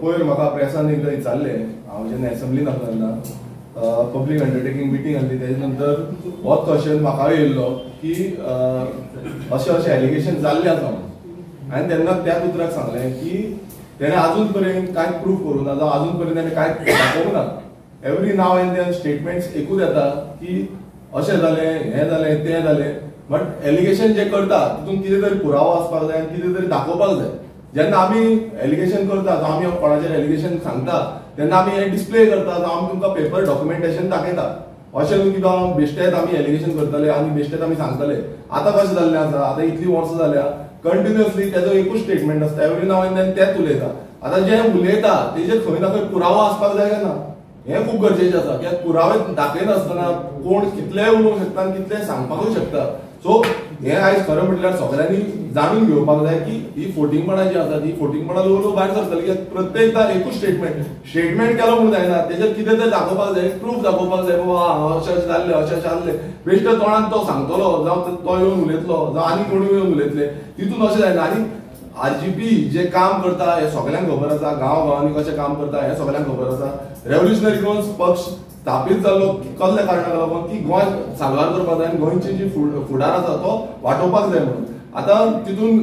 पयर म्हाका प्रेसान एकदां विचारलें, हांव जेन्ना असेंब्लीन आसलो तेन्ना पब्लीक अंडरटेकिंग मिटींग आसली, तेजे नंतर होच क्वेश्चन म्हाका येयल्लो की अशें अशें एलिगेशन जाल्लें आसा म्हणून. हांवें तेन्ना त्याच उतराक सांगलें की तेणें अजून पर्यंत कांयच प्रूफ करूं ना, जावं अजून पर्यंत तेणें कांयच दाखोवंक ना. Every now and then statements एकूच येता की अशें जालें, हें जालें, तें जालें. बट एलिगेशन जे करता तितून कितें तरी पुरावो आसपाक जाय आनी कितें तरी दाखोवपाक जाय. जेन्ना आमी एलिगेशन करता, जावं आमी कोणाचेर एलिगेशन सांगता, तेन्ना आमी हें डिस्प्ले करता, जावं आमी तुमकां पेपर डॉक्युमेंटेशन दाखयता. अशें न्हू की बाबा बेश्टेच आमी एलिगेशन करतले आनी बेश्टेच आमी सांगतले. आतां कशें जाल्लें आसा, आतां इतलीं वर्सां जाल्या कंटिन्युअसली तेजो एकूच स्टेटमेंट आसता, एवरी नाव एंड देन तेच उलयता. आतां जे उलयता तेजेर खंय ना खंय पुरावो आसपाक जाय काय ना, हें खूब गरजेचें आसा. कित्याक पुरावे दाखयनासतना कोण कितलेंय उलोवंक शकता आनी कितलेंय सांगपाकूय शकता. सो हें आयज खरें म्हटल्यार सगळ्यांनी जाणून घेवपाक जाय की ही फोटिंगपणां जी आसा ती फोटिंगपणां ल्हव ल्हव भायर सरतली. कित्याक प्रत्येकदा एकूच स्टेटमेंट केलो म्हणून जायना, तेजेर कितें तरी दाखोवपाक जाय, प्रूफ दाखोवपाक जाय. बाबा अशें अशें जाल्लें, अशें अशें जाल्लें. बेश्टे तोंडान तो सांगतलो, जावं तो येवन उलयतलो, जावं आनी कोणूय येवन उलयतले, तितून अशें जायना. आनी आरजीपी जे काम करता हे सगळ्यांक खबर आसा, गांवांनी कशें काम करता हे सगळ्यांक खबर आसा. रेव्होल्युशनरी गोवन्स पक्ष स्थापीत जाल्लो कसल्या कारणाक लागून की गोंय साल्वार करपाक जाय आनी गोंयचे जी फुडार आसा तो वांटोवपाक जाय म्हणून. आतां तितून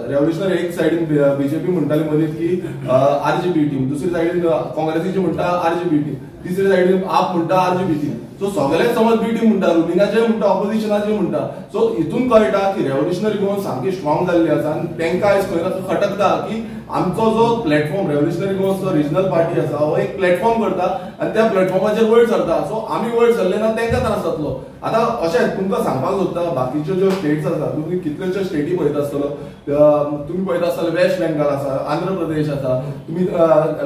रेव्होल्युशनरी एक सायडीन बीजेपी म्हणटाली मदींच की आरजीपी टीम, दुसरी सायडीन काँग्रेसीची म्हणटा आरजीपी टीम, तिसरी सायडीन आप म्हणटा आरजीपी टीम. सो सगळे समज बी टीम म्हणटा, रुलिंगाचे म्हणटा, ऑपोजिशनाचे म्हणटा. सो हितून कळटा की रेव्होल्युशनरी गोवन्स सामकी स्ट्रॉंग जाल्ली आसा आनी तांकां आयज खंय ना खंय खटकता की आमचो जो प्लॅटफॉर्म रेव्होल्युशनरी गोवन्सचो रिजनल पार्टी आसा हो एक प्लॅटफॉर्म करता आनी त्या प्लॅटफॉर्माचेर वयर सरता. सो आमी वयर सरले ना तांकां त्रास जातलो. आतां अशें तुमकां सांगपाक सोदता, बाकीच्यो ज्यो स्टेट्स आसा, तुमी कितल्योश्यो स्टेटी पळयता आसतलो, तुमी पळयता आसतले वेस्ट बेंगाल आसा, आंध्र प्रदेश आसा, तुमी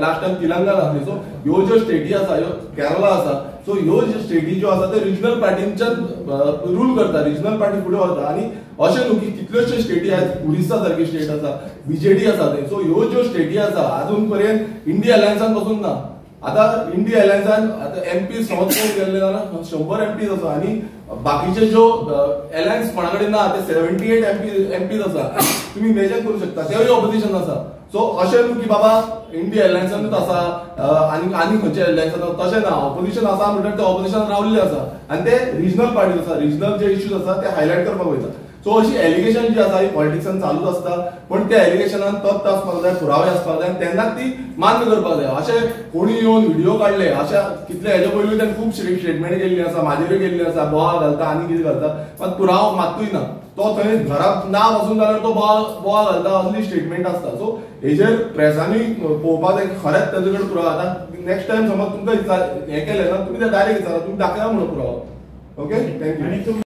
लास्ट टायम तेलंगाना आसली. सो ह्यो ज्यो स्टेटी आसा, ह्यो केरला आसा, सो ह्यो ज्यो स्टेटी ज्यो आसा त्यो रिजनल पार्टींच्यान रूल करता, रिजनल पार्टी फुडें व्हरता. आनी अशें न्हू की कितल्योश्यो स्टेटी आयज उरिस्सा सारकी स्टेट आसा, बीजेडी आसा थंय. सो ह्यो ज्यो स्टेटी आसा अजून पर्यंत इंडिया अलायन्सान बसून ना. आतां इंडिया अलायन्सान आतां एमपी समज कोण गेल्ले जाल्यार 100 एमपीज आसा आनी बाकीचे ज्यो अलायन्स कोणा कडेन ना ते 78 एमपीज आसा. तुमी इमेजीन करूं शकता, तेवूय ऑपोजिशन आसा. सो अशें न्हू की बाबा इंडिया अलायन्सानूच आसा आनी खंयचे अलायन्सान, तशें ना. ऑपोजिशन आसा म्हणल्यार ते ऑपोजिशन रावल्ले आसा आनी ते रिजनल पार्टीज आसा, रिजनल जे इश्यूज आसा ते हायलायट करपाक वयता. सो अशी एलिगेशन जी आसा ही पॉलिटिक्सान चालूच आसता, पण त्या एलिगेशनान तथ्य आसपाक जाय, पुरावे आसपाक जाय, तेन्नाच ती मान्य करपाक जाय. अशें कोणी येवन व्हिडिओ काडले, अशा कितले हेजे पयलीं ताणें खूब स्टेटमेंट केल्ली आसा, म्हाजेरूय केल्ली आसा, बोवाळ घालता आनी कितें घालता, पण पुरावो मात्तूय ना. तो थंय घरात ना वचून जाल्यार तो बोवाळ घालता, असली स्टेटमेंट आसता. सो हेजेर प्रेसांनी पळोवपाक जाय की खरेंच तेजे कडेन पुरावो. आतां नेक्स्ट टायम समज तुमकां हें केलें ना, तुमी ते डायरेक्ट विचारा, तुमी दाखया म्हणून पुरावो. Okay, thank you.